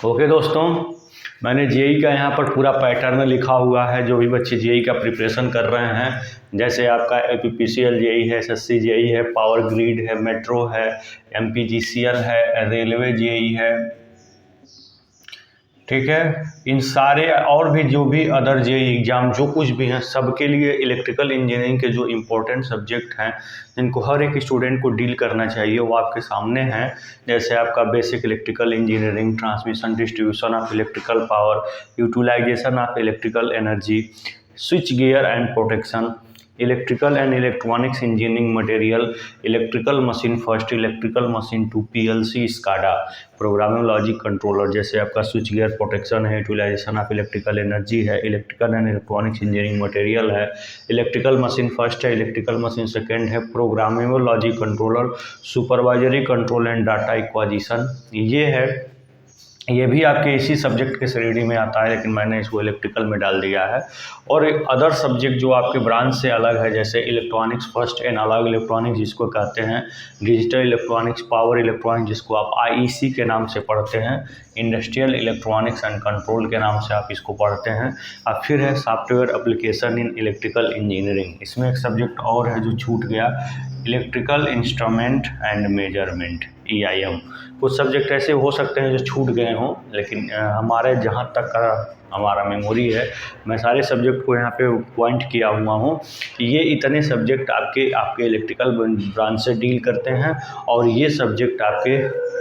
Okay दोस्तों, मैंने JEE का यहाँ पर पूरा पैटर्न लिखा हुआ है। जो भी बच्चे जेई का प्रिपरेशन कर रहे हैं, जैसे आपका एपीपीसीएल जेई है, एसएससी जेई है, पावर ग्रिड है, मेट्रो है, एमपीजीसीएल है, रेलवे जेई है, ठीक है। इन सारे और भी जो भी अदर जेई एग्ज़ाम जो कुछ भी हैं, सबके लिए इलेक्ट्रिकल इंजीनियरिंग के जो इम्पोर्टेंट सब्जेक्ट हैं, जिनको हर एक स्टूडेंट को डील करना चाहिए, वो आपके सामने हैं। जैसे आपका basic electrical engineering, transmission distribution of electrical power, utilisation of electrical energy, switch gear and protection, electrical and electronics engineering material, electrical machine first, electrical machine two, PLC, SCADA, programming logic controller, जैसे आपका switch gear protection है, utilisation of electrical energy है, electrical and electronics engineering material है, electrical machine first है, electrical machine second है, programming logic controller, supervisory control and data acquisition, ये है। ये भी आपके इसी सब्जेक्ट के श्रेणी में आता है, लेकिन मैंने इसको इलेक्ट्रिकल में डाल दिया है। और एक अदर सब्जेक्ट जो आपके ब्रांच से अलग है, जैसे इलेक्ट्रॉनिक्स फर्स्ट, एनालॉग इलेक्ट्रॉनिक्स जिसको कहते हैं, डिजिटल इलेक्ट्रॉनिक्स, पावर इलेक्ट्रॉनिक्स जिसको आप आईईसी के नाम से पढ़ते हैं, इंडस्ट्रियल इलेक्ट्रॉनिक्स एंड कंट्रोल के नाम से आप इसको पढ़ते हैं। अब फिर है software application in electrical engineering. इसमें एक सब्जेक्ट और है जो छूट गया, electrical instrument and measurement, EIM। कुछ सब्जेक्ट ऐसे हो सकते हैं जो छूट गए हों, लेकिन हमारे जहाँ तक हमारा मेमोरी है, मैं सारे सब्जेक्ट को यहाँ पे पॉइंट किया हुआ हूँ। ये इतने सब्जेक्ट आपके इलेक्ट्रिकल ब्रांच से डील करते हैं, और ये सब्जेक्ट आपके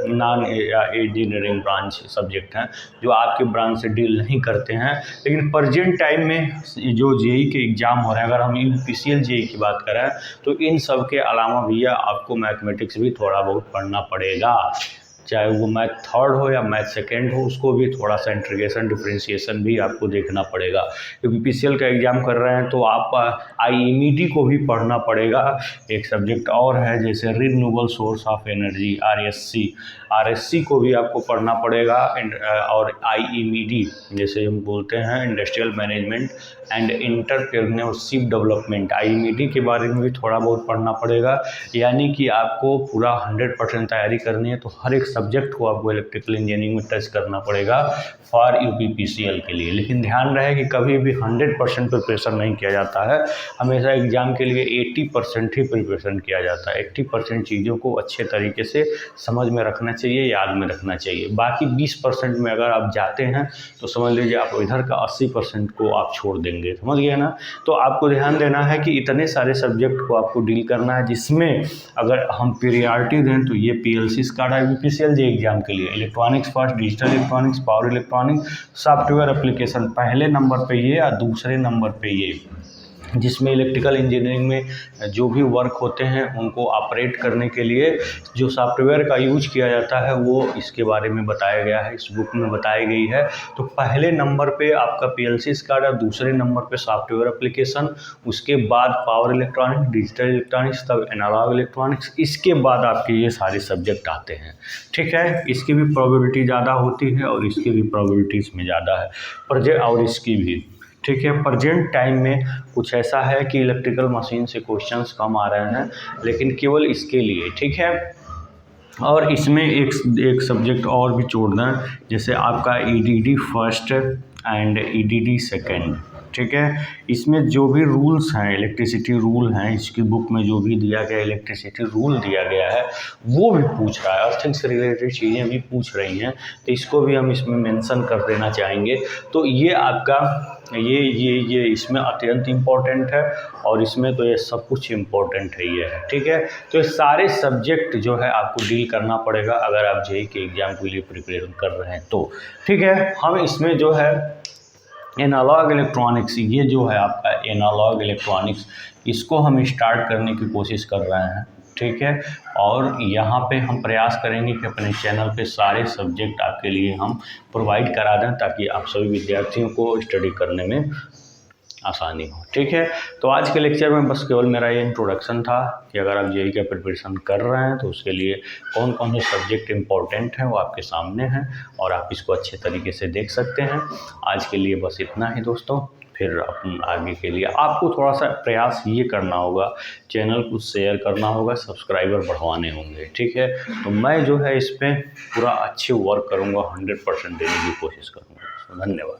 नॉन इंजीनियरिंग ब्रांच सब्जेक्ट हैं जो आपके ब्रांच से डील नहीं करते हैं। लेकिन प्रेजेंट टाइम में जो जेई के एग्ज़ाम हो रहे हैं, अगर हम यूपीसीएल जेई की बात करें, तो इन सब के अलावा भैया आपको मैथमेटिक्स भी थोड़ा बहुत पढ़ना पड़ेगा। चाहे वो मैथ थर्ड हो या मैथ सेकेंड हो, उसको भी थोड़ा सा इंटीग्रेशन डिफरेंशिएशन भी आपको देखना पड़ेगा। यूपीसीएल का एग्ज़ाम कर रहे हैं तो आप आईएमईडी को भी पढ़ना पड़ेगा। एक सब्जेक्ट और है जैसे renewable source of energy, RSC को भी आपको पढ़ना पड़ेगा। और आईएमईडी जैसे हम बोलते हैं, industrial management and entrepreneurship development, IMED के बारे में भी थोड़ा बहुत पढ़ना पड़ेगा। यानी कि आपको पूरा 100% तैयारी करनी है, तो हर एक सब्जेक्ट को आपको इलेक्ट्रिकल इंजीनियरिंग में टच करना पड़ेगा फॉर यूपीपीसीएल के लिए। लेकिन ध्यान रहे कि कभी भी 100% प्रिपरेशन नहीं किया जाता है, हमेशा एग्ज़ाम के लिए 80% ही प्रिपरेशन किया जाता है। 80% चीज़ों को अच्छे तरीके से समझ में रखना चाहिए, याद में रखना चाहिए। बाकी 20% में अगर आप जाते हैं तो समझ लीजिए आप इधर का 80% को आप छोड़ देंगे, समझ गए ना। तो आपको ध्यान देना है कि इतने सारे सब्जेक्ट को आपको डील करना है, जिसमें अगर हम प्रियॉरिटी दें तो ये पीएलसी, स्काडा, यूपीसीएल जे एग्ज़ाम के लिए electronics first, digital electronics, power electronics, software application पहले नंबर पे ये, और दूसरे नंबर पे ये, जिसमें इलेक्ट्रिकल इंजीनियरिंग में जो भी वर्क होते हैं उनको ऑपरेट करने के लिए जो सॉफ्टवेयर का यूज किया जाता है, वो इसके बारे में बताया गया है, इस बुक में बताई गई है। तो पहले नंबर पे आपका पीएलसी स्काडा, दूसरे नंबर पे सॉफ्टवेयर एप्लीकेशन, उसके बाद पावर इलेक्ट्रॉनिक्स, डिजिटल इलेक्ट्रॉनिक्स, तब एनालॉग इलेक्ट्रॉनिक्स, इसके बाद आपके ये सारे सब्जेक्ट आते हैं। ठीक है, इसकी भी प्रोबेबिलिटी ज़्यादा होती है और इसकी भी प्रोबेबिलिटी इसमें ज़्यादा है, और इसकी भी। ठीक है, प्रेजेंट टाइम में कुछ ऐसा है कि इलेक्ट्रिकल मशीन से क्वेश्चंस कम आ रहे हैं, लेकिन केवल इसके लिए। ठीक है, और इसमें एक सब्जेक्ट और भी जोड़ दें, जैसे आपका EDD first and EDD second. ठीक है, इसमें जो भी रूल्स हैं, इलेक्ट्रिसिटी रूल हैं, इसकी बुक में जो भी दिया गया इलेक्ट्रिसिटी रूल दिया गया है, वो भी पूछ रहा है। अर्थिंग से रिलेटेड चीज़ें भी पूछ रही हैं, तो इसको भी हम इसमें मेंशन कर देना चाहेंगे। तो ये आपका ये इसमें अत्यंत इम्पोर्टेंट है, और इसमें तो ये सब कुछ इम्पोर्टेंट है ये है। ठीक है, तो ये सारे सब्जेक्ट जो है आपको डील करना पड़ेगा अगर आप जेई के एग्ज़ाम के लिए प्रिपेयर कर रहे हैं तो। ठीक है, हम इसमें जो है एनालॉग इलेक्ट्रॉनिक्स, ये जो है आपका एनालॉग इलेक्ट्रॉनिक्स, इसको हम स्टार्ट करने की कोशिश कर रहे हैं। ठीक है, और यहाँ पे हम प्रयास करेंगे कि अपने चैनल पे सारे सब्जेक्ट आपके लिए हम प्रोवाइड करा दें, ताकि आप सभी विद्यार्थियों को स्टडी करने में आसानी हो। ठीक है, तो आज के लेक्चर में बस केवल मेरा ये इंट्रोडक्शन था कि अगर आप जेई का प्रिपरेशन कर रहे हैं तो उसके लिए कौन कौन से सब्जेक्ट इम्पोर्टेंट हैं वो आपके सामने हैं, और आप इसको अच्छे तरीके से देख सकते हैं। आज के लिए बस इतना ही दोस्तों। फिर अपन आगे के लिए आपको थोड़ा सा प्रयास ये करना होगा, चैनल को शेयर करना होगा, सब्सक्राइबर बढ़वाने होंगे, ठीक है। तो मैं जो है इस पर पूरा अच्छे वर्क करूँगा, 100% देने की कोशिश करूँगा। धन्यवाद।